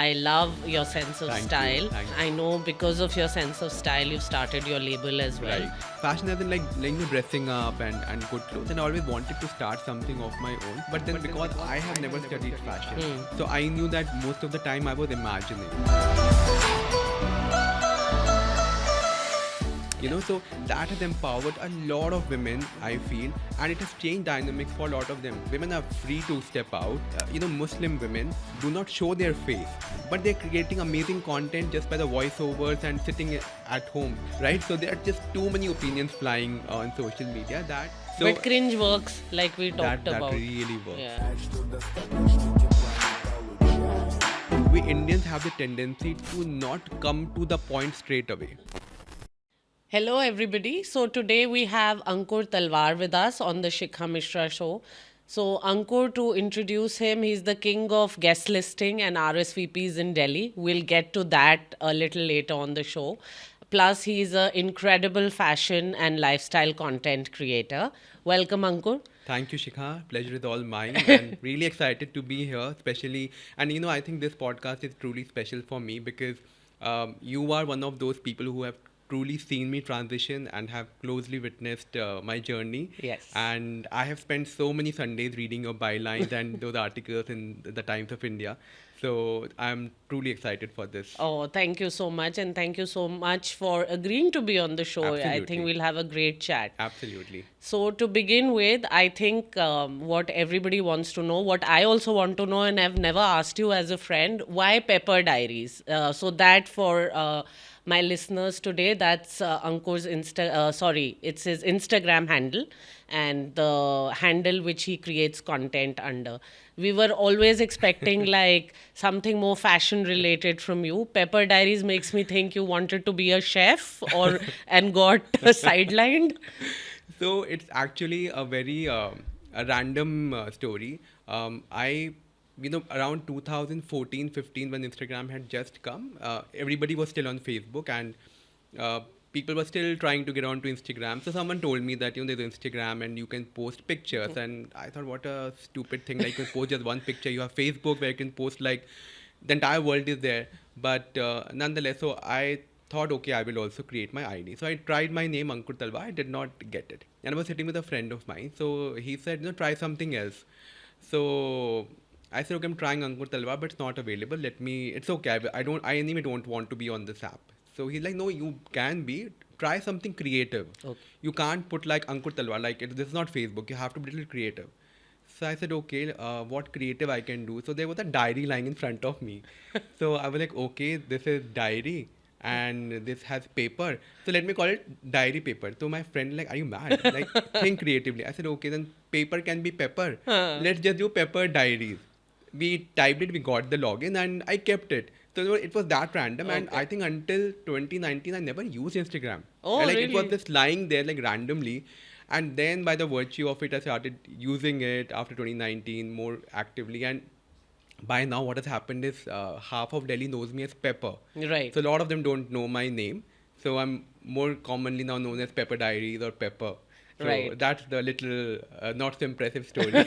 I love your sense of Thank you, style. thank you. I know because of your sense of style, you've started your label as well. Right. Fashion as in dressing up and good clothes. And I always wanted to start something of my own. But then because I have never studied fashion, so I knew that most of the time I was imagining. So that has empowered a lot of women, I feel, and it has changed dynamics for a lot of them. Women are free to step out. Muslim women do not show their face, but they're creating amazing content just by the voiceovers and sitting at home, right? So there are just too many opinions flying on social media that. So But cringe works, like we talked that about. really works. Yeah. We Indians have the tendency to not come to the point straight away. Hello, everybody. So today we have Anker Talwaar with us on the Shikha Mishra Show. So Ankur, to introduce him, he's the king of guest listing and RSVPs in Delhi. We'll get to that a little later on the show. Plus, he's an incredible fashion and lifestyle content creator. Welcome, Ankur. Thank you, Shikha. Pleasure is all mine. And really excited to be here, especially. And I think this podcast is truly special for me because you are one of those people who have truly seen me transition and have closely witnessed my journey. Yes. And I have spent so many Sundays reading your bylines and those articles in the Times of India. So I'm truly excited for this. Oh, thank you so much. And thank you so much for agreeing to be on the show. I Absolutely. think we'll have a great chat. Absolutely. So, to begin with, I think what everybody wants to know, what I also want to know, and I've never asked you as a friend, why Pepper Diaries? So, that for my listeners today, that's Ankur's it's his Instagram handle and the handle which he creates content under. We were always expecting like something more fashion related from you. Pepper Diaries makes me think you wanted to be a chef or and got sidelined. So it's actually a very a random story. Around 2014-15 when Instagram had just come, everybody was still on Facebook and people were still trying to get onto Instagram. So someone told me that there's Instagram and you can post pictures, and I thought, what a stupid thing! Like you can post just one picture. You have Facebook where you can post like the entire world is there. But nonetheless, so I thought, okay, I will also create my ID. So I tried my name, Anker Talwaar. I did not get it. And I was sitting with a friend of mine. So he said, try something else. So I said, okay, I'm trying Anker Talwaar, but it's not available. It's okay. I anyway don't want to be on this app. So he's like, no, you can be. Try something creative. Okay. You can't put like Anker Talwaar. This is not Facebook. You have to be a little creative. So I said, okay, what creative I can do? So there was a diary lying in front of me. So I was like, okay, this is diary and this has paper. So let me call it diary paper. So my friend like, are you mad? Like, think creatively. I said, okay, then paper can be pepper. Let's just do pepper diaries. We typed it, we got the login, and I kept it. So it was that random, and I think until 2019, I never used Instagram. Oh, Like really? it was just lying there like randomly. And then by the virtue of it, I started using it after 2019 more actively. And by now, what has happened is half of Delhi knows me as Pepper. Right. So a lot of them don't know my name. So I'm more commonly now known as Pepper Diaries or Pepper. So Right. that's the little not so impressive story.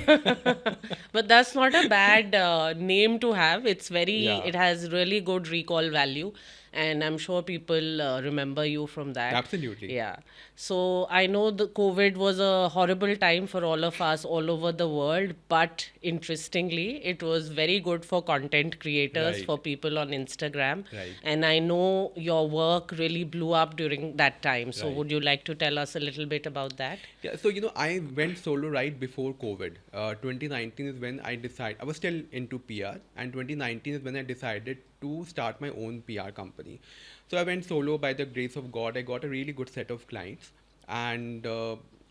But that's not a bad name to have. Yeah. It has really good recall value. And I'm sure people remember you from that. Absolutely. Yeah. So I know the COVID was a horrible time for all of us all over the world. But interestingly, it was very good for content creators, Right. for people on Instagram. Right. And I know your work really blew up during that time. So Right. would you like to tell us a little bit about that? Yeah, so I went solo right before COVID. 2019 is when I decided, I was still into PR, and 2019 is when I decided to start my own PR company. So I went solo by the grace of God. I got a really good set of clients, and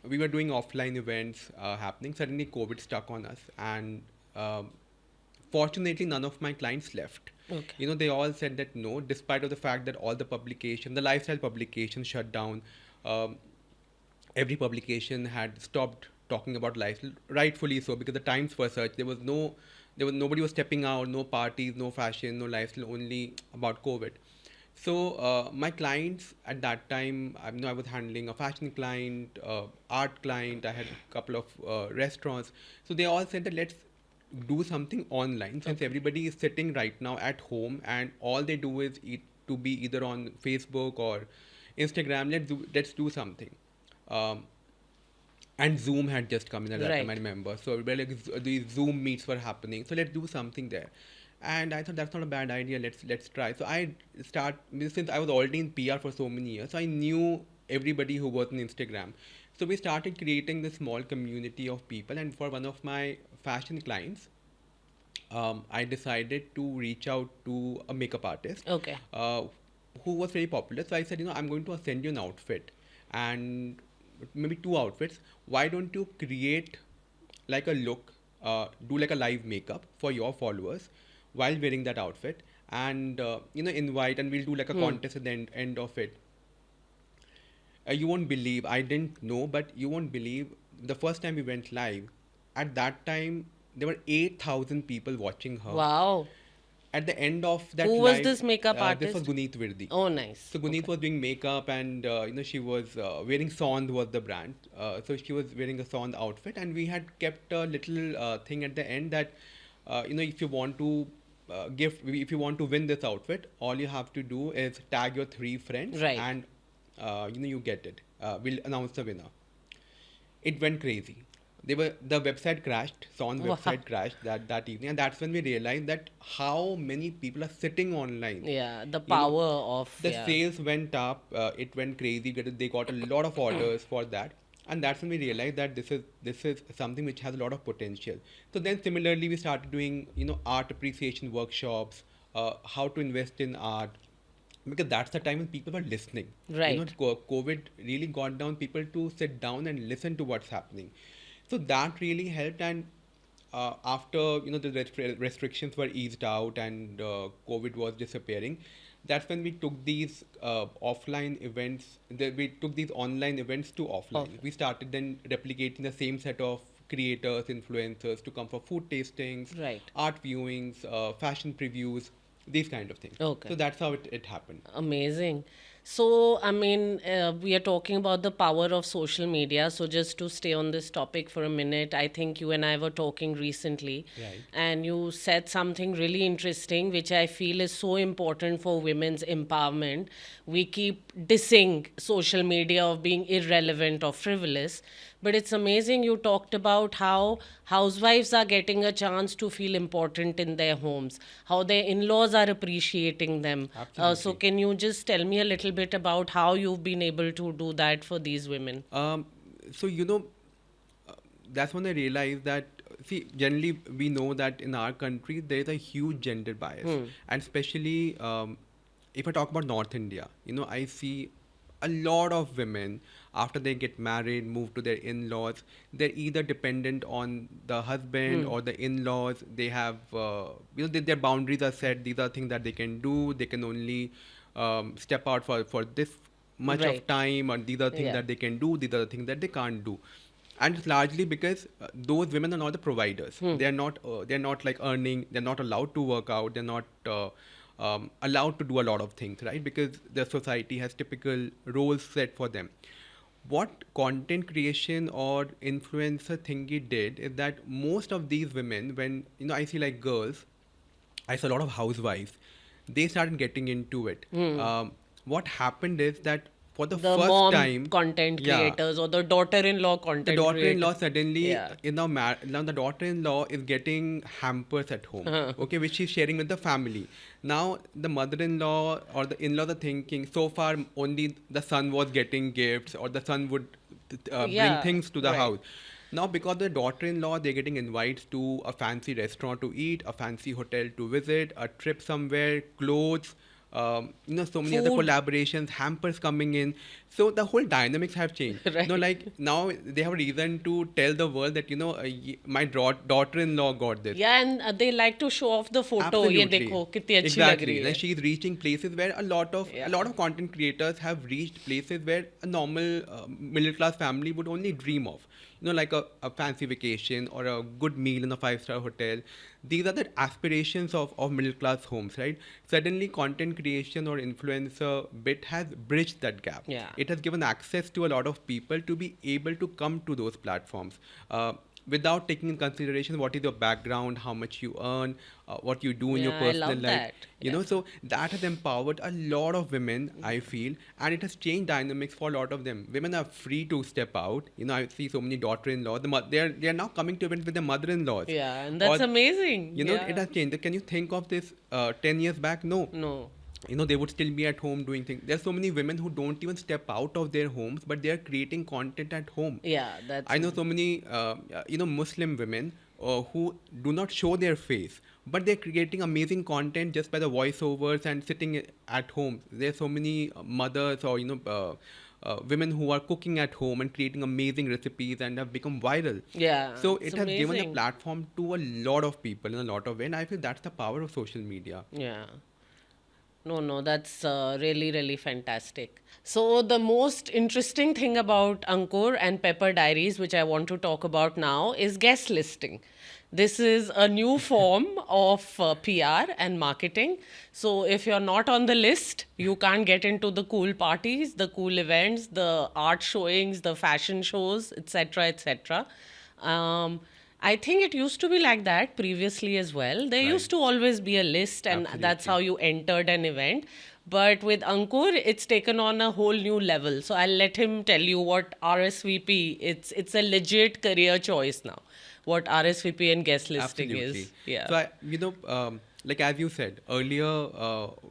we were doing offline events happening. Suddenly, COVID stuck on us, and fortunately, none of my clients left. Okay. They all said that no, despite of the fact that all the publications, the lifestyle publications shut down. Every publication had stopped talking about lifestyle, rightfully so, because the times were such. Nobody was stepping out, no parties, no fashion, no lifestyle, only about COVID. So my clients at that time, I was handling a fashion client, art client. I had a couple of restaurants. So they all said that let's do something online, since everybody is sitting right now at home and all they do is to be either on Facebook or Instagram. Let's do something. Um, and Zoom had just come in at that time, I Right. remember. So everybody, like, these Zoom meets were happening. So let's do something there. And I thought that's not a bad idea. Let's try. So since I was already in PR for so many years, so I knew everybody who was on Instagram. So we started creating this small community of people. And for one of my fashion clients, I decided to reach out to a makeup artist Okay. uh, who was very popular. So I said, I'm going to send you an outfit and maybe two outfits. Why don't you create like a look, do like a live makeup for your followers while wearing that outfit, and invite, and we'll do like a contest at the end of it. You won't believe, I didn't know, but you won't believe, the first time we went live, at that time there were 8,000 people watching her. Wow. At the end of that Who was live, this makeup this was artist? Guneet Virdi. Oh, nice. So Guneet Okay. was doing makeup, and she was wearing Sond was the brand. So she was wearing a Sond outfit, and we had kept a little thing at the end that if you want to if you want to win this outfit, all you have to do is tag your 3 friends, Right. and you get it. We'll announce the winner. It went crazy. The website crashed. Son's Wow. website crashed that evening, and that's when we realized that how many people are sitting online. Yeah, the You know, power of, the yeah. sales went up. It went crazy. They got a lot of orders for that, and that's when we realized that this is something which has a lot of potential. So then similarly, we started doing art appreciation workshops, how to invest in art, because that's the time when people were listening. Right. COVID really got down people to sit down and listen to what's happening. So that really helped. And after the restrictions were eased out, and COVID was disappearing, that's when we took these offline events. We took these online events to offline. Okay. We started then replicating the same set of creators, influencers to come for food tastings, Right. art viewings, fashion previews, these kind of things. Okay. So that's how it happened. Amazing. So, I mean, we are talking about the power of social media. So, just to stay on this topic for a minute, I think you and I were talking recently, Right. and you said something really interesting, which I feel is so important for women's empowerment. We keep dissing social media of being irrelevant or frivolous, but it's amazing you talked about how housewives are getting a chance to feel important in their homes, how their in laws are appreciating them. So, Absolutely. can you just tell me a little bit about how you've been able to do that for these women? So that's when I realized that, see, generally we know that in our country there is a huge gender bias, and especially if I talk about North India, I see a lot of women after they get married, move to their in-laws. They're either dependent on the husband or the in-laws. They have, their boundaries are set. These are things that they can do. They can only step out for this much of Right. time, and these are things Yeah. that they can do. These are the things that they can't do. And it's largely because those women are not the providers. They're not like earning. They're not allowed to work out. They're not allowed to do a lot of things, right? Because the society has typical roles set for them. What content creation or influencer thingy did is that most of these women, when I see like girls, I saw a lot of housewives, they started getting into it. What happened is that for the The first mom time, content yeah, creators or the daughter-in-law the content daughter-in-law creator. suddenly Yeah. is now the daughter-in-law is getting hampers at home, okay, which she's sharing with the family. Now the mother-in-law or the in-laws are thinking, so far only the son was getting gifts, or the son would bring Yeah, things to the right. house. Now, because the daughter-in-law, they're getting invites to a fancy restaurant to eat, a fancy hotel to visit, a trip somewhere, clothes, so many other Food. collaborations, hampers coming in. So the whole dynamics have changed. Right. Like now they have a reason to tell the world that my daughter-in-law got this. Yeah, and they like to show off the photo. ये Absolutely. देखो कितनी अच्छी लग Exactly. रही And है. she's reaching places where a lot of content creators have reached places where a normal middle class family would only dream of. Like a fancy vacation or a good meal in a five-star hotel. These are the aspirations of middle class homes, right? Suddenly content creation or influencer bit has bridged that gap. Yeah. It has given access to a lot of people to be able to come to those platforms. without taking in consideration what is your background, how much you earn, what you do in your Yeah, I personal love life. that. You Yeah. know, so that has empowered a lot of women, I feel, and it has changed dynamics for a lot of them. Women are free to step out. You know, I see so many daughter-in-laws. They are now coming to events with their mother-in-laws, Yeah, and that's or amazing. you know, it Yeah. has changed. Can you think of this 10 years back? No. No. You know, they would still be at home doing things. There's so many women who don't even step out of their homes, but they are creating content at home. Yeah, that's I know so many, you know, Muslim women who do not show their face, but they're creating amazing content just by the voiceovers and sitting at home. There's so many mothers or, you know, women who are cooking at home and creating amazing recipes and have become viral. yeah, So it's it has given a amazing. platform to a lot of people in a lot of ways, and I feel that's the power of social media. Yeah. No, no, that's really, really fantastic. So, the most interesting thing about Ankur and Pepper Diaries, which I want to talk about now, is guest listing. This is a new form of PR and marketing. So, if you're not on the list, you can't get into the cool parties, the cool events, the art showings, the fashion shows, etc., etc. I think it used to be like that previously as well. There Right. used to always be a list, and that's how Absolutely. you entered an event. But with Ankur, it's taken on a whole new level. So I'll let him tell you what RSVP. It's a legit career choice now. What RSVP and guest listing Absolutely. is. Yeah. So, you know, like as you said earlier,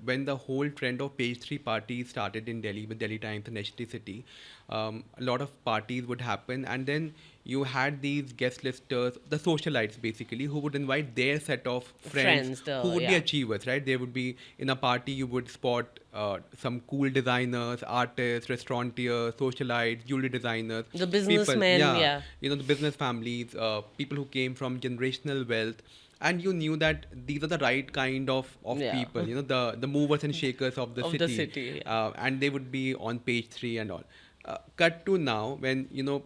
when the whole trend of page three parties started in Delhi with Delhi Times and HT City, a lot of parties would happen, and then you had these guest listers, the socialites basically, who would invite their set of friends Friends, who would be yeah. achievers, right? They would be in a party, you would spot some cool designers, artists, restaurateurs, socialites, jewelry designers, The people, businessmen, yeah, yeah. you know, the business families, people who came from generational wealth, and you knew that these are the right kind of Yeah. people, you know, the movers and shakers of the Of the city, city, yeah. and they would be on page three and all. Cut to now when, you know,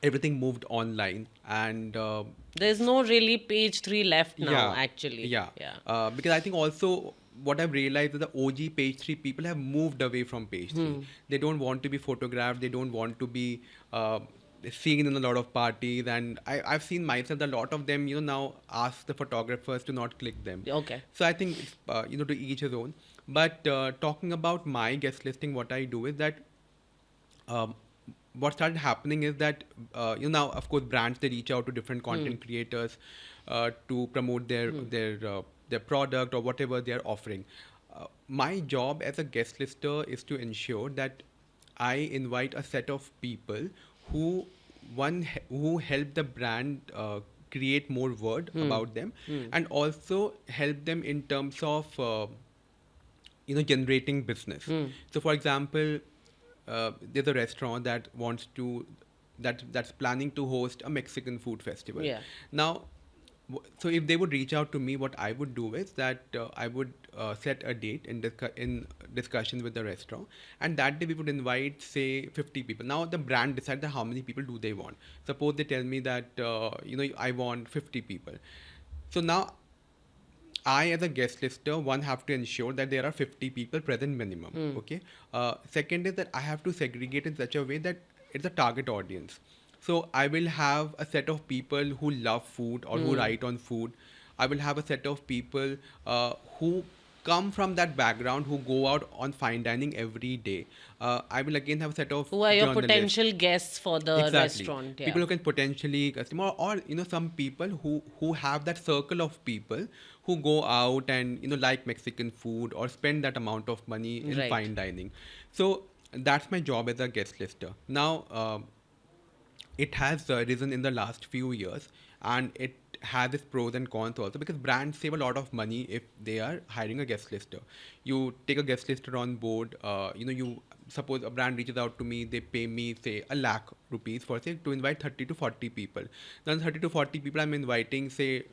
everything moved online, and There's no really page three left now, yeah, actually. yeah. Yeah. Because I think also what I've realized is the OG page three people have moved away from page three. They don't want to be photographed. They don't want to be seen in a lot of parties. And I've seen myself that a lot of them, you know, now ask the photographers to not click them. Okay. So I think it's, you know, to each his own. But talking about my guest listing, what I do is that um, what started happening is that you know, now of course brands, they reach out to different content creators to promote their product or whatever they are offering. My job as a guest lister is to ensure that I invite a set of people who who help the brand create more word about them, and also help them in terms of you know, generating business. So for example, there's a restaurant that wants to that's planning to host a Mexican food festival. Yeah. Now, so if they would reach out to me, what I would do is that I would set a date in discussion with the restaurant, and that day we would invite say 50 people. Now the brand decides that how many people do they want. Suppose they tell me that you know, I want 50 people. So now I, as a guest lister, one have to ensure that there are 50 people present minimum. Okay. Second is that I have to segregate in such a way that it's a target audience. So I will have a set of people who love food or who write on food. I will have a set of people who come from that background, who go out on fine dining every day. I will again have a set of Who are your journalists. potential guests for the Exactly. restaurant? Yeah. People who can potentially customer, or you know, some people who have that circle of people who go out and, you know, like Mexican food or spend that amount of money in Right. fine dining. So that's my job as a guest lister. Now, it has risen in the last few years, and it has its pros and cons also, because brands save a lot of money if they are hiring a guest lister. You take a guest lister on board, you know, you suppose a brand reaches out to me, they pay me say ₹1 lakh for say to invite 30 to 40 people. Then 30 to 40 people, I'm inviting say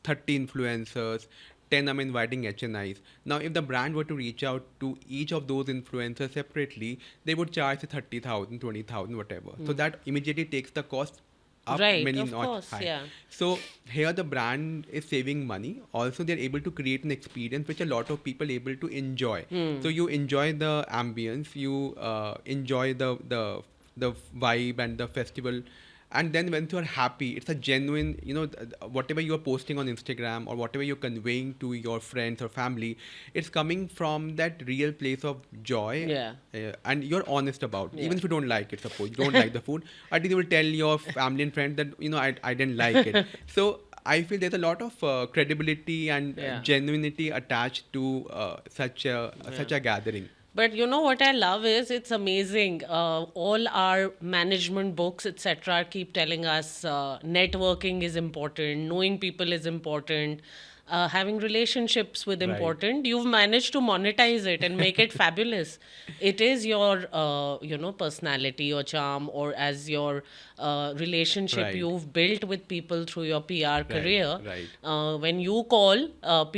30 influencers, 10 I'm inviting HNIs. Now, if the brand were to reach out to each of those influencers separately, they would charge 30,000, 20,000, whatever. So that immediately takes the cost up Right, many of notch course, high. yeah. So here the brand is saving money. Also, they're able to create an experience which a lot of people able to enjoy. So you enjoy the ambience, you enjoy the vibe and the festival, And then when you're happy, it's a genuine, whatever you're posting on Instagram or whatever you're conveying to your friends or family, it's coming from that real place of joy. Yeah. And you're honest about it. Yeah. Even if you don't like it, suppose you don't like the food, I think you will tell your family and friends that, I didn't like it. So I feel there's a lot of credibility and Yeah. genuinity attached to such a gathering. But you know what I love is it's amazing. All our management books, etc., keep telling us networking is important, knowing people is important, having relationships with Right. important. You've managed to monetize it and make it fabulous. It is your, personality, your charm, or as your relationship Right. you've built with people through your PR Right. career. Right. When you call,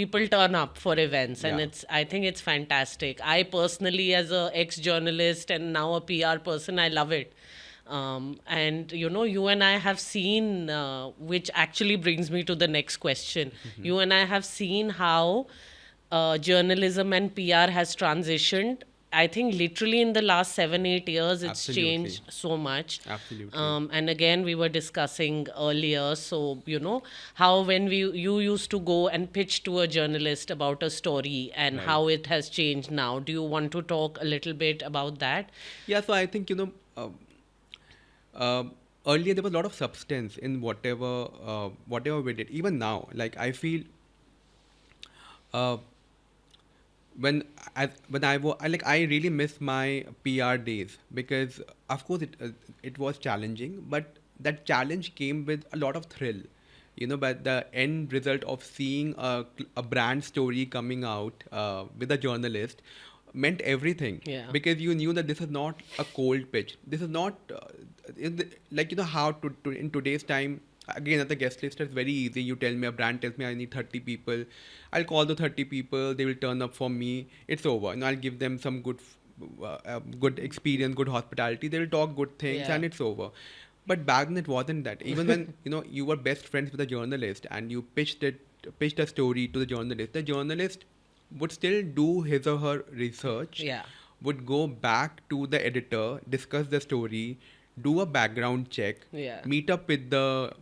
people turn up for events, and Yeah. I think it's fantastic. I personally, as a ex-journalist and now a PR person, I love it. And you and I have seen, which actually brings me to the next question. You and I have seen how journalism and PR has transitioned. I think literally in the last 7-8 years, it's Absolutely. changed so much. Absolutely. And again, we were discussing earlier. So, how when you used to go and pitch to a journalist about a story and Right. how it has changed now. Do you want to talk a little bit about that? Yeah, so I think, uh, earlier there was a lot of substance in whatever we did. Even now, like I feel, uh, I really miss my PR days, because of course it was challenging, but that challenge came with a lot of thrill. But the end result of seeing a brand story coming out with a journalist meant everything, Yeah. because you knew that this is not a cold pitch. This is not like, how to in today's time. Again, at the guest list, it's very easy. You tell me, a brand tells me I need 30 people. I'll call the 30 people. They will turn up for me. It's over. I'll give them some good experience, good hospitality. They will talk good things, Yeah. and it's over. But back then it wasn't that. Even when you were best friends with a journalist and you pitched a story to the journalist would still do his or her research, Yeah. would go back to the editor, discuss the story, do a background check, Yeah. meet up with the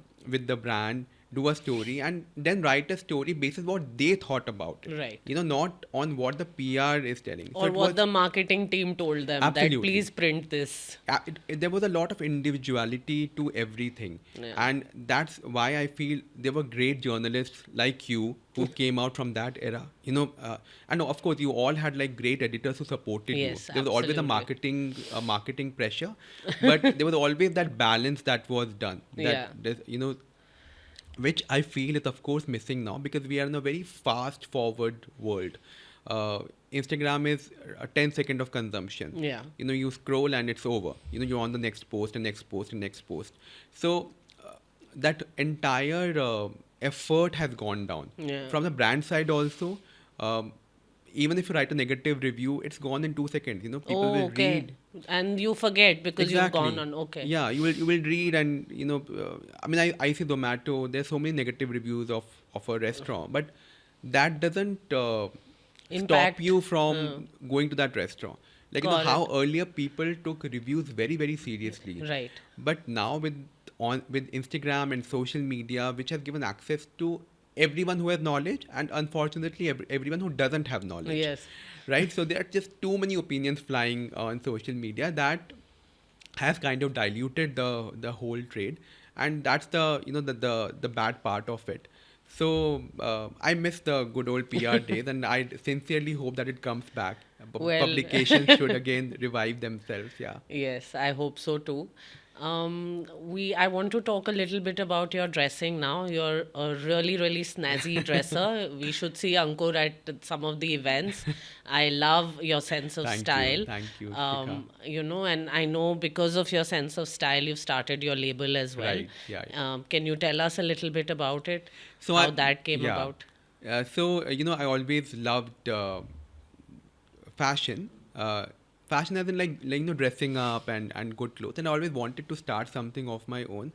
brand, do a story, and then write a story based on what they thought about it. Right. Not on what the PR is telling. So Or it what was the marketing team told them that absolutely. please print this. There was a lot of individuality to everything. Yeah. And that's why I feel there were great journalists like you who came out from that era. And of course you all had like great editors who supported Yes, you. There was always absolutely. a marketing pressure, but there was always that balance that was done. Yeah. Which I feel is of course missing now, because we are in a very fast forward world. Instagram is a 10 second of consumption. Yeah. You scroll and it's over. You're on the next post and next post and next post. So that entire effort has gone down. Yeah. From the brand side also, even if you write a negative review, it's gone in 2 seconds. People Oh, will okay. read. And you forget because you've gone on. Okay. Yeah, you will read, and I mean, I see Zomato. There's so many negative reviews of a restaurant, but that doesn't stop Impact. you from going to that restaurant. Like Got how it. earlier people took reviews very very seriously, Right. but now with Instagram and social media, which has given access to everyone who has knowledge, and unfortunately everyone who doesn't have knowledge. Yes. Right. So there are just too many opinions flying on social media that has kind of diluted the whole trade, and that's the bad part of it. So I miss the good old PR days, and I sincerely hope that it comes back. Well, Publications should again revive themselves. Yeah. yes, I hope so too. I want to talk a little bit about your dressing now. You're a really, really snazzy dresser. We should see Ankur at some of the events. I love your sense of style. Thank you, Shikha. And I know because of your sense of style, you've started your label as well. Right, yeah. Can you tell us a little bit about it? So How that came yeah. about? I always loved fashion. Fashion as in like dressing up and good clothes. And I always wanted to start something of my own.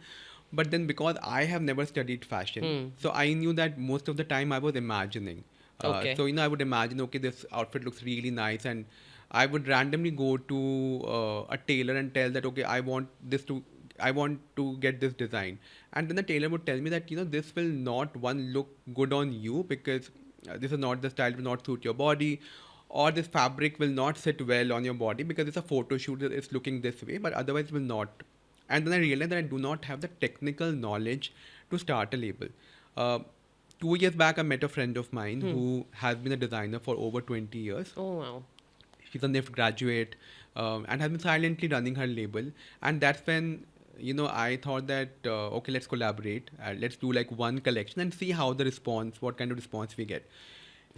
But then because I have never studied fashion, so I knew that most of the time I was imagining. Okay. So I would imagine, okay, this outfit looks really nice, and I would randomly go to a tailor and tell that, okay, I want this to I want to get this design. And then the tailor would tell me that, this will not one look good on you because this is not the style, will not suit your body, or this fabric will not sit well on your body because it's a photo shoot, it's looking this way, but otherwise will not. And then I realized that I do not have the technical knowledge to start a label. Uh, 2 years back, I met a friend of mine who has been a designer for over 20 years. Oh, wow. She's a NIFT graduate and has been silently running her label. And that's when, I thought that, okay, let's collaborate. Let's do like one collection and see how the response, what kind of response we get.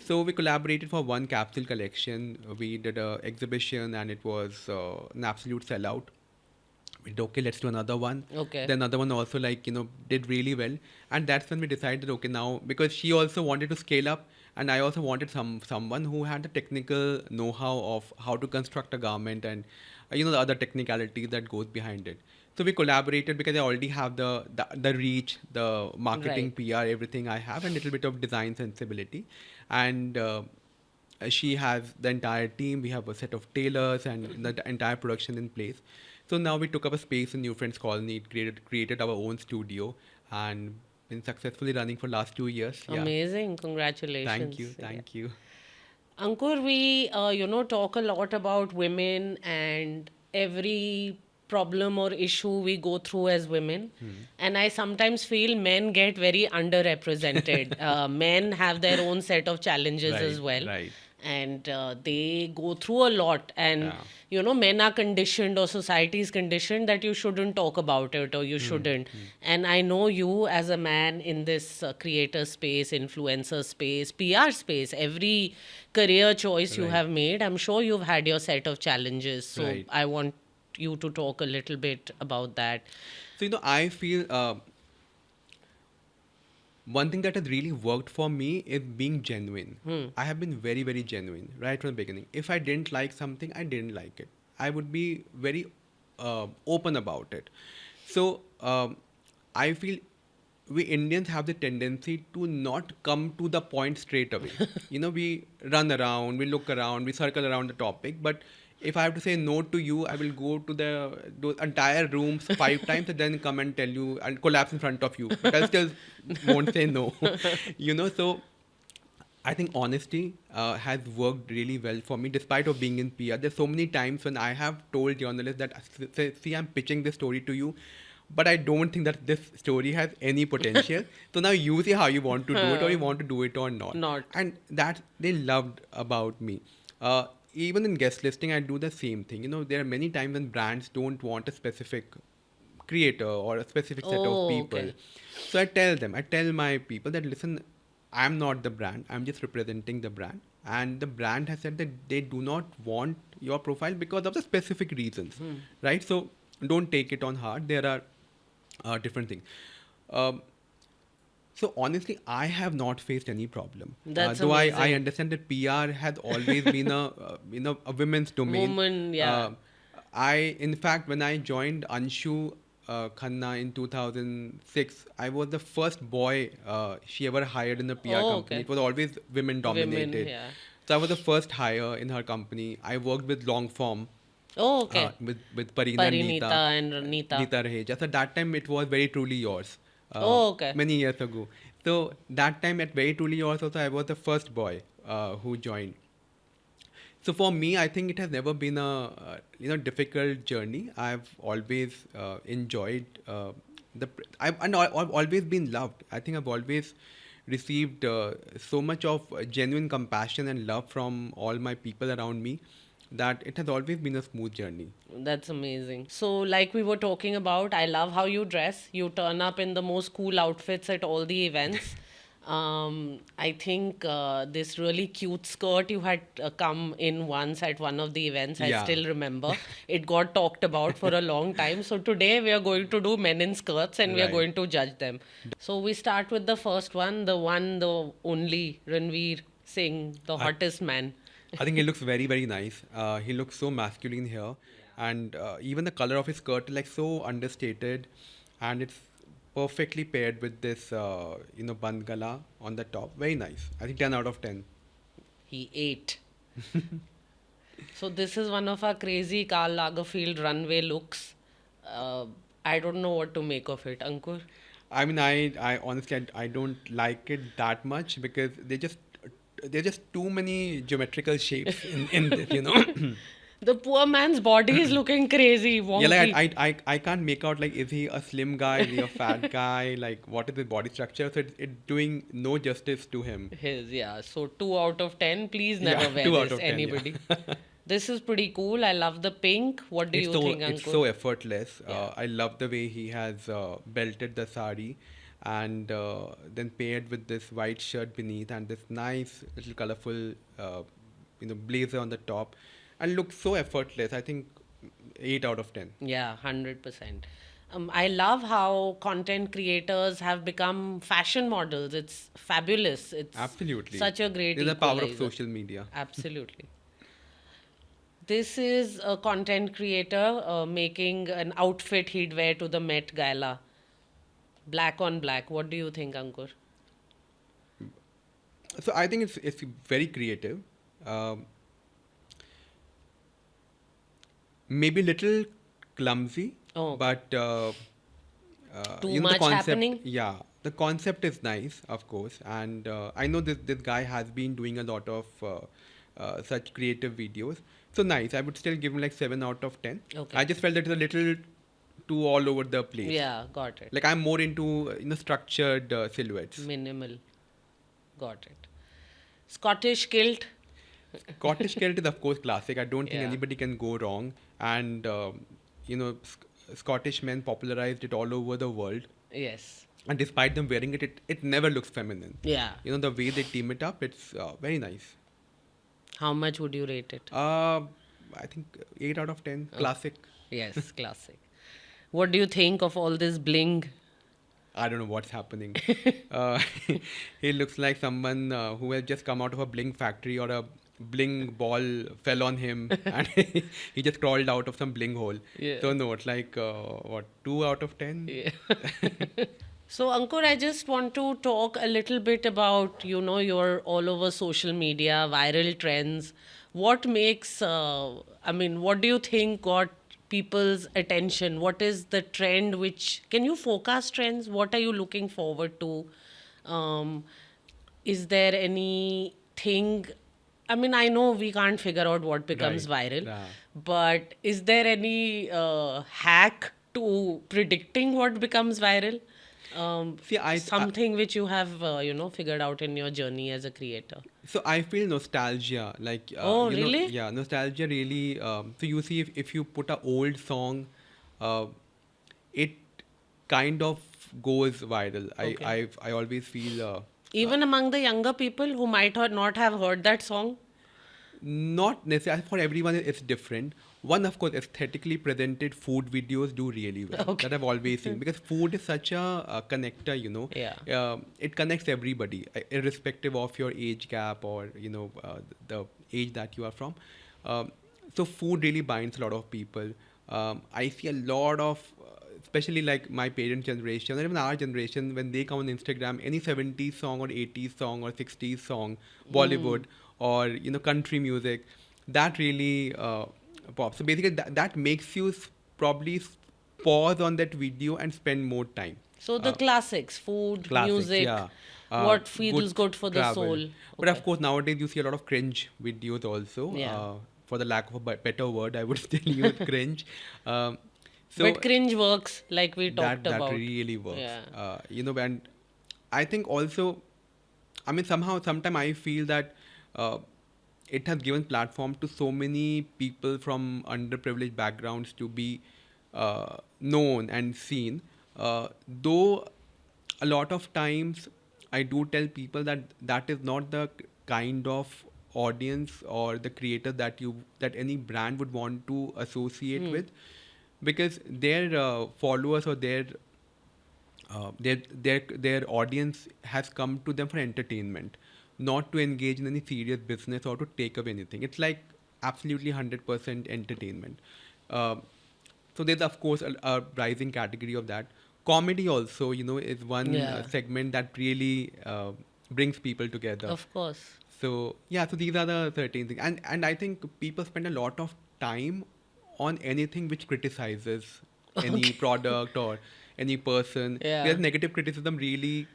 So we collaborated for one capsule collection. We did a exhibition and it was an absolute sellout. We did, okay, let's do another one. Okay. Then another one also did really well. And that's when we decided, okay, now, because she also wanted to scale up and I also wanted someone who had the technical know-how of how to construct a garment and, the other technicalities that goes behind it. So we collaborated because I already have the reach, the marketing, Right. PR, everything I have, and a little bit of design sensibility. And she has the entire team. We have a set of tailors and the entire production in place. So now we took up a space in New Friends Colony, created our own studio, and been successfully running for last 2 years. Yeah. Amazing. Congratulations. Thank you. Yeah. Thank you. Ankur, we talk a lot about women and every problem or issue we go through as women. And I sometimes feel men get very underrepresented. Men have their own set of challenges as Right, well. right. And they go through a lot. And, Yeah. men are conditioned or society is conditioned that you shouldn't talk about it or you shouldn't. And I know you as a man in this creator space, influencer space, PR space, every career choice you Right. have made, I'm sure you've had your set of challenges. So Right. I want you to talk a little bit about that. So, I feel one thing that has really worked for me is being genuine. I have been very, very genuine right from the beginning. If I didn't like something, I didn't like it. I would be very open about it. So, I feel we Indians have the tendency to not come to the point straight away. We run around, we look around, we circle around the topic. But if I have to say no to you, I will go to those entire rooms 5 times and then come and tell you, I'll collapse in front of you. But I still won't say no. So I think honesty has worked really well for me, despite of being in PR. There's so many times when I have told journalists that, see, I'm pitching this story to you, but I don't think that this story has any potential. So now you see how you want to do it, or you want to do it or not. Not. And that they loved about me. Even in guest listing, I do the same thing. There are many times when brands don't want a specific creator or a specific set Oh, of people. okay. So I tell my people that, listen, I'm not the brand, I'm just representing the brand. And the brand has said that they do not want your profile because of the specific reasons, right? So don't take it on heart. There are different things. Um, so honestly, I have not faced any problem. That's Though I amazing. understand that PR has always been a women's domain. Woman, yeah. In fact, when I joined Anshu Khanna in 2006, I was the first boy she ever hired in the PR Oh, company. okay. It was always women dominated. Women, yeah. So I was the first hire in her company. I worked with long form. Oh, okay. With Parina Parinita and Nita. Nita Raheja. So that time it was Very Truly Yours. Oh, okay. Many years ago. So that time at Very Truly Yours also, I was the first boy who joined. So for me, I think it has never been a difficult journey. I've always enjoyed I've always been loved. I think I've always received so much of genuine compassion and love from all my people around me that it has always been a smooth journey. That's amazing. So, like we were talking about, I love how you dress. You turn up in the most cool outfits at all the events. I think this really cute skirt you had come in once at one of the events. I Yeah. still remember. It got talked about for a long time. So, today we are going to do men in skirts and we are Right. going to judge them. So, we start with the first one, the only Ranveer Singh, the hottest man. I think he looks very, very nice. He looks so masculine here, and even the color of his skirt is like so understated, and it's perfectly paired with this, band gala on the top. Very nice. I think 10 out of 10. He ate. So this is one of our crazy Karl Lagerfeld runway looks. I don't know what to make of it, Ankur. I mean, I honestly, I don't like it that much because they're just too many geometrical shapes in this, you know. The poor man's body is looking crazy, Yeah, like wonky. I can't make out like is he a slim guy, is he a fat guy, like what is his body structure? So it's doing no justice to him. His, yeah. So 2 out of 10. Please Yeah, never wear 2 out this, of 10. anybody. Yeah. This is pretty cool. I love the pink. What do you think, It's Ankur? so effortless. Yeah. I love the way he has belted the sari and then paired with this white shirt beneath and this nice little colorful blazer on the top and looks so effortless. I think 8 out of 10. Yeah, 100%. I love how content creators have become fashion models. It's fabulous. It's Absolutely. such a great There's the power of equalizer. social media. Absolutely. This is a content creator making an outfit he'd wear to the Met Gala. Black on black. What do you think, Ankur? So I think it's very creative. Um, Maybe a little clumsy, Oh, okay. but Too the much concept. happening? Yeah, the concept is nice, of course, and I know this guy has been doing a lot of such creative videos. So nice. I would still give him like 7 out of 10. Okay. I just felt that it's a little too all over the place. Yeah, got it. Like I'm more into structured silhouettes. Minimal. Got it. Scottish kilt. Scottish kilt is of course classic. I don't think Yeah. anybody can go wrong. And Scottish men popularized it all over the world. Yes. And despite them wearing it, it never looks feminine. Yeah. The way they team it up, it's very nice. How much would you rate it? I think 8 out of 10. Classic. Yes, classic. What do you think of all this bling? I don't know what's happening. uh, he looks like someone who has just come out of a bling factory or a bling ball fell on him and he just crawled out of some bling hole. Yeah. So no, it's like 2 out of 10. Yeah. So, Ankur, I just want to talk a little bit about, your all over social media, viral trends. What makes, what do you think got people's attention? What is the trend which, can you forecast trends? What are you looking forward to? Um, is there anything, I know we can't figure out what becomes Right. viral, Yeah. but is there any hack to predicting what becomes viral? See, Something which you have, figured out in your journey as a creator. so I feel nostalgia, like Oh, really? yeah, nostalgia really. So you see, if you put a old song, uh, it kind of goes viral. Okay. I always feel Even among the younger people who might not have heard that song. not necessarily for everyone. It's different. One, of course, aesthetically presented food videos do really well. Okay. That I've always seen because food is such a connector. Yeah. It connects everybody, irrespective of your age gap or the age that you are from. So food really binds a lot of people. I see a lot of, especially like my parents' generation or even our generation, when they come on Instagram, any 70s song or 80s song or 60s song, Bollywood or country music, that really pops. So basically, that makes you probably pause on that video and spend more time. So the classics, food, Classics, music, yeah. what feels good for the travel. soul. But of Okay. course, nowadays you see a lot of cringe videos also. Yeah. For the lack of a better word, I would still use cringe. So But cringe works, like we talked that about. really works. Yeah. And I think also, sometime I feel that it has given platform to so many people from underprivileged backgrounds to be known and seen. Though a lot of times I do tell people that is not the kind of audience or the creator that any brand would want to associate with, because their followers or their audience has come to them for entertainment, not to engage in any serious business or to take up anything. It's like absolutely 100% entertainment. Uh, so there's of course a rising category of that. Comedy also, is one Yeah. segment that really brings people together. Of course. So yeah, so these are the certain things, and I think people spend a lot of time on anything which criticizes any product or any person. Yeah. Because negative criticism really,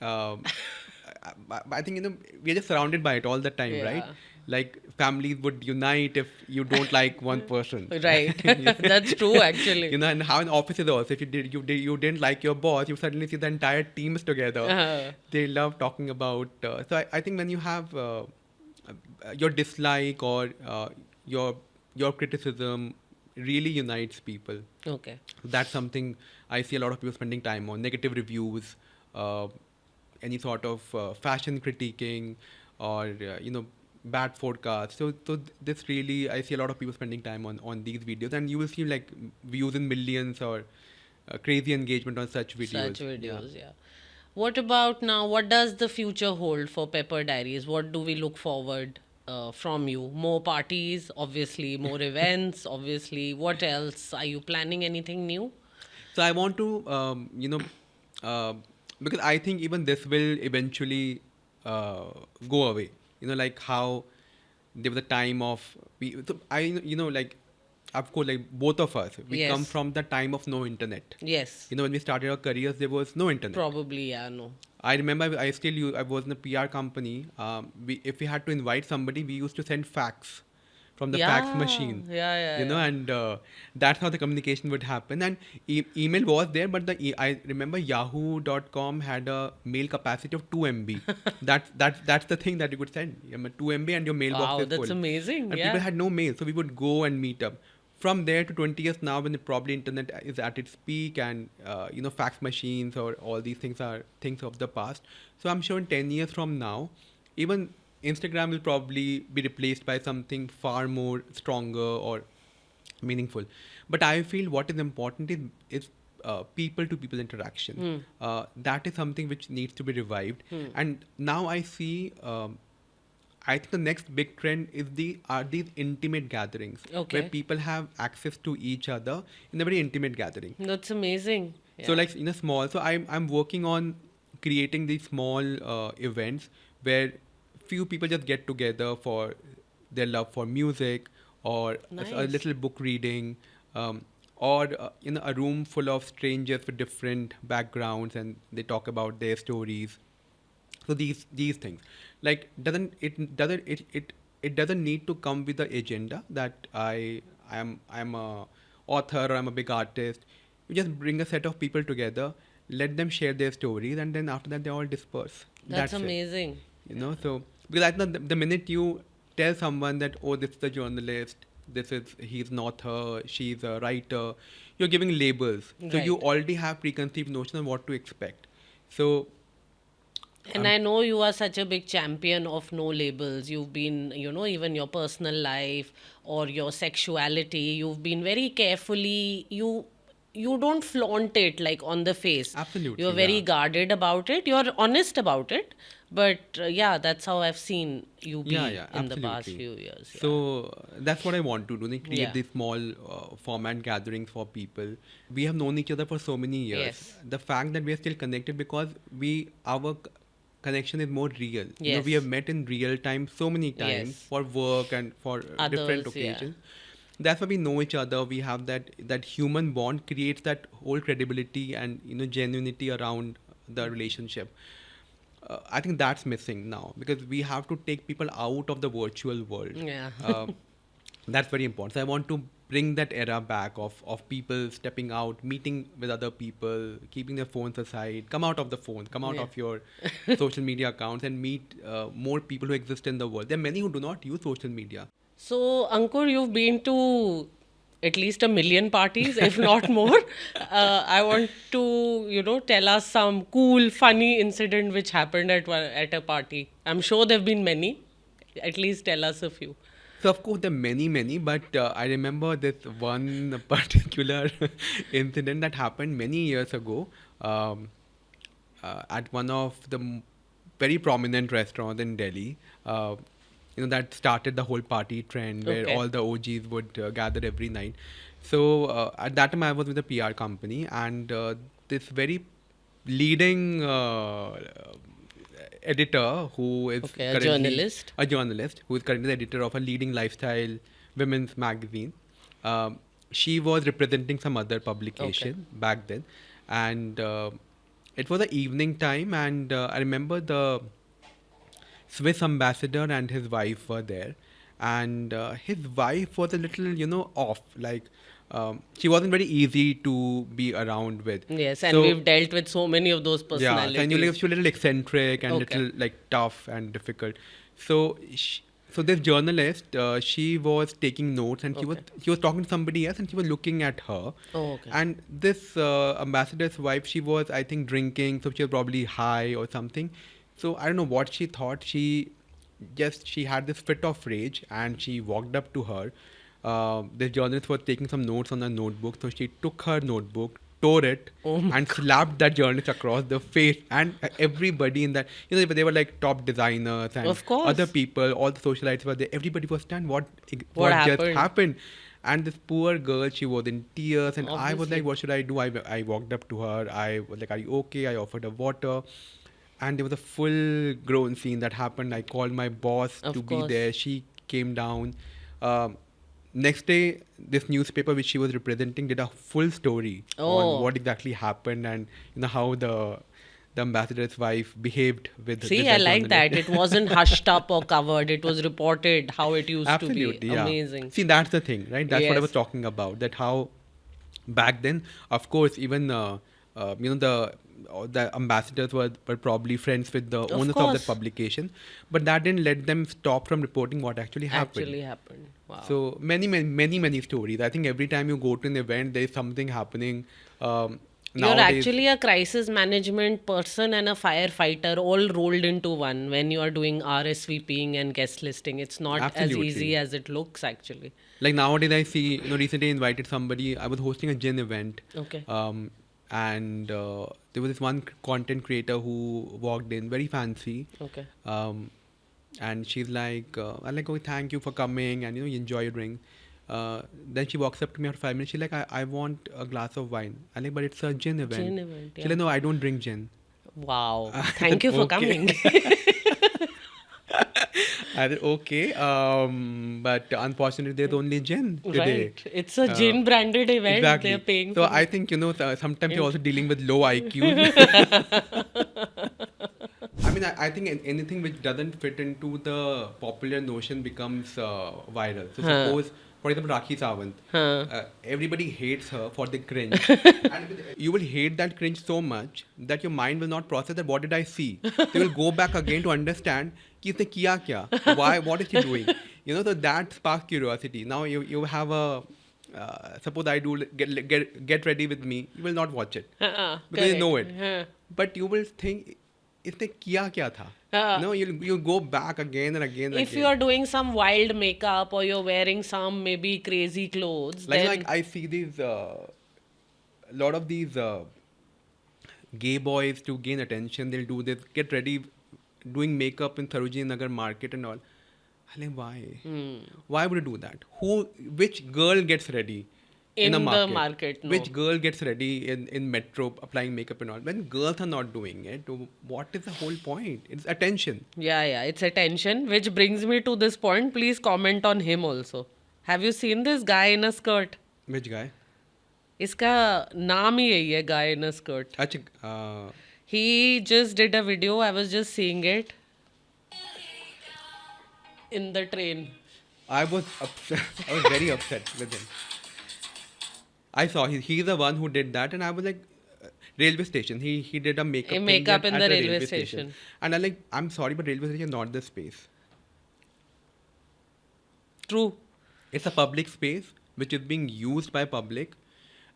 I think, we're just surrounded by it all the time, right? Yeah. Like families would unite if you don't like one person. Right. That's true, actually. And how in offices also, if you didn't like your boss, you suddenly see the entire teams together. Uh, They love talking about. So I think when you have your dislike or your criticism really unites people. okay. That's something I see a lot of people spending time on. Negative reviews, uh, any sort of fashion critiquing, or bad forecasts. So this really, I see a lot of people spending time on these videos, and you will see like views in millions or crazy engagement on such videos. Such videos, yeah. What about now? What does the future hold for Pepper Diaries? What do we look forward from you? More parties, obviously, more events, obviously. What else? Are you planning anything new? So I want to, uh, because I think even this will eventually go away. Like how there was a time of like, of course, like both of us, we come Yes. from the time of no internet. Yes. When we started our careers, there was no internet. Probably, yeah, no. I remember I was in a PR company. If we had to invite somebody, we used to send fax from the fax Yeah, machine. yeah, yeah. And that's how the communication would happen. And email was there, but I remember Yahoo.com had a mail capacity of 2 MB. That's the thing that you could send. 2 MB and your mailbox Wow, is that's full. amazing. And Yeah. people had no mail, so we would go and meet up. From there to 20 years now, when probably internet is at its peak, and fax machines or all these things are things of the past. So I'm sure in 10 years from now, even Instagram will probably be replaced by something far more stronger or meaningful. But I feel what is important is people to people interaction. That is something which needs to be revived. And now I see. I think the next big trend are these intimate gatherings Okay. where people have access to each other in a very intimate gathering. That's amazing. So Yeah. like in a small, so I'm working on creating these small events where few people just get together for their love for music, or a Nice. little book reading, or a room full of strangers with different backgrounds, and they talk about their stories. So these things, like, it doesn't need to come with the agenda that I'm a author or I'm a big artist. You just bring a set of people together, let them share their stories, and then after that they all disperse. That's That's it. amazing. So because I think the minute you tell someone that, oh, this is the journalist, he's an author, she's a writer, you're giving labels. So you Right. already have preconceived notion of what to expect. So And I know you are such a big champion of no labels. You've been, even your personal life or your sexuality, you've been very carefully, you don't flaunt it like on the face. Absolutely, You're very yeah. guarded about it. You're honest about it. But yeah, that's how I've seen you be Yeah, in the past absolutely. few years. Yeah. So that's what I want to do. They create Yeah. these small format gatherings for people. We have known each other for so many years. Yes. The fact that we are still connected because connection is more real. Yes. We have met in real time so many times Yes. for work and for different Others, yeah. occasions. That's why we know each other. We have that human bond creates that whole credibility and genuinity around the relationship. I think that's missing now because we have to take people out of the virtual world. Yeah. That's very important. So I want to bring that era back of people stepping out, meeting with other people, keeping their phones aside, come out of the phone, come out Yeah. of your social media accounts and meet more people who exist in the world. There are many who do not use social media. So, Ankur, you've been to at least a million parties, if not more. I want to, tell us some cool, funny incident which happened at a party. I'm sure there've been many. At least tell us a few. So of course there are many, but I remember this one particular incident that happened many years ago at one of the very prominent restaurants in Delhi. That started the whole party trend where Okay. all the OGs would gather every night. So at that time I was with a PR company, and this very leading editor who is Okay, a currently journalist. a journalist who is currently the editor of a leading lifestyle women's magazine. she was representing some other Okay. publication back then, and it was the evening time, and I remember the Swiss ambassador and his wife were there, and his wife was a little, off. Like she wasn't very easy to be around with. Yes, and So we've dealt with so many of those yeah, so I knew like personalities. she was a little eccentric and Okay. little like tough and difficult. So so this journalist, she was taking notes and Okay. she was talking to somebody else and she was looking at her. Oh, okay. And this ambassador's wife, she was I think drinking, so she was probably high or something. So I don't know what she thought. She had this fit of rage and she walked up to her. The journalist was taking some notes on a notebook, so she took her notebook, tore it, Oh my and slapped that journalist across the face. And everybody in that, they were like top designers and Of other course. people, all the socialites were there. Everybody was stunned. What What just happened? happened? And this poor girl, she was in tears, and I was like, Obviously. what should I do? I walked up to her. I was like, are you okay? I offered her water. And there was a full grown scene that happened. I called my boss to Of be course. there. She came down. Um, Next day, this newspaper which she was representing did a full story on Oh. what exactly happened and how the ambassador's wife behaved with See, I that like journalist. that. It wasn't hushed up or covered. It was reported how it used to be. Absolutely, yeah. Amazing. See, that's the thing, right? That's what I was Yes. talking about. That how back then, of course, even the ambassadors were probably friends with the Of owners of that course. publication, but that didn't let them stop from reporting what actually happened. Actually happened. Wow. So many stories. I think every time you go to an event, there is something happening. You're Nowadays, actually a crisis management person and a firefighter all rolled into one when you are doing RSVPing and guest listing. It's not as easy absolutely. as it looks, actually. Like nowadays, I see. Recently I invited somebody. I was hosting a gin event, Okay. and there was this one content creator who walked in, very fancy, Okay. um, and she's like, I'm like, oh, thank you for coming, and you enjoy your drink. Then she walks up to me after 5 minutes. She's like, I want a glass of wine. I'm like, but it's a gin event. Gin event, She's yeah. like, no, I don't drink gin. Wow. I said, Thank you for okay. coming. I said, okay, but unfortunately, there's only gin today. Right. It's a Uh, gin branded event. They're exactly. paying So for I it. think, sometimes you're In- also dealing with low IQs. I mean, I think anything which doesn't fit into the popular notion becomes viral. So Huh. suppose, for example, Rakhi Sawant. Huh. Everybody hates her for the cringe. And you will hate that cringe so much that your mind will not process that what did I see. So you will go back again to understand कि इसने किया क्या? Why? What is she doing? So that sparks curiosity. Now you have a suppose I do get ready with me. You will not watch it because you Correct. know it. Huh. But you will think इसने किया क्या था? Uh, You'll go back again and again and if you again. are doing some wild makeup or you're wearing some maybe crazy clothes, Like then I see these lot of these gay boys to gain attention. They'll do this, get ready, doing makeup in Sarojini Nagar market and all. I'm like, why? hmm, Why would you do that? Which girl gets ready in a in the market? market, no. Which girl gets ready in metro applying makeup and all? When girls are not doing it, what is the whole point? It's attention. Yeah, it's attention, which brings me to this point. Please comment on him also. Have you seen this guy in a skirt? Which guy? इसका नाम ही यही है guy in a skirt. Achha, He just did a video. I was just seeing it in the train. I was upset. I was very upset with him. I saw he's the one who did that, and I was like, railway station. He did a makeup A thing makeup in at the a railway station. and I'm like, I'm sorry, but railway station is not the space. True. It's a public space which is being used by public,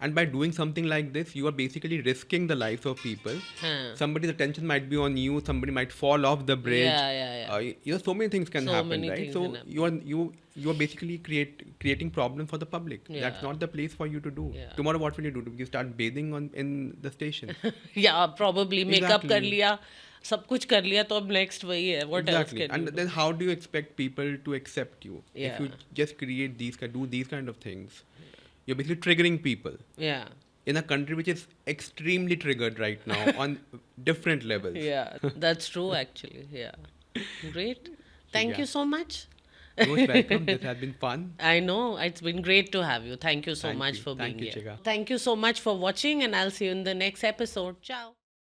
and by doing something like this, you are basically risking the lives of people. Huh. Somebody's attention might be on you. Somebody might fall off the bridge. Yeah. So many things can So happen, many right? things So can happen. you are basically creating problem for the public. Yeah. That's not the place for you to do. Yeah. Tomorrow, what will you do? You start bathing in the station. Yeah, probably makeup कर Exactly. लिया, सब कुछ कर लिया तो अब next वही है. What else Exactly. can And you do? then how do you expect people to accept you if Yeah. you just do these kind of things? You're basically triggering people Yeah. in a country which is extremely triggered right now on different levels. Yeah, that's true actually. Yeah. Great. Thank Yeah. you so much. Most welcome. This has been fun. I know. It's been great to have you. Thank you so Thank much you. for Thank being you, here. Shikha. Thank you so much for watching, and I'll see you in the next episode. Ciao.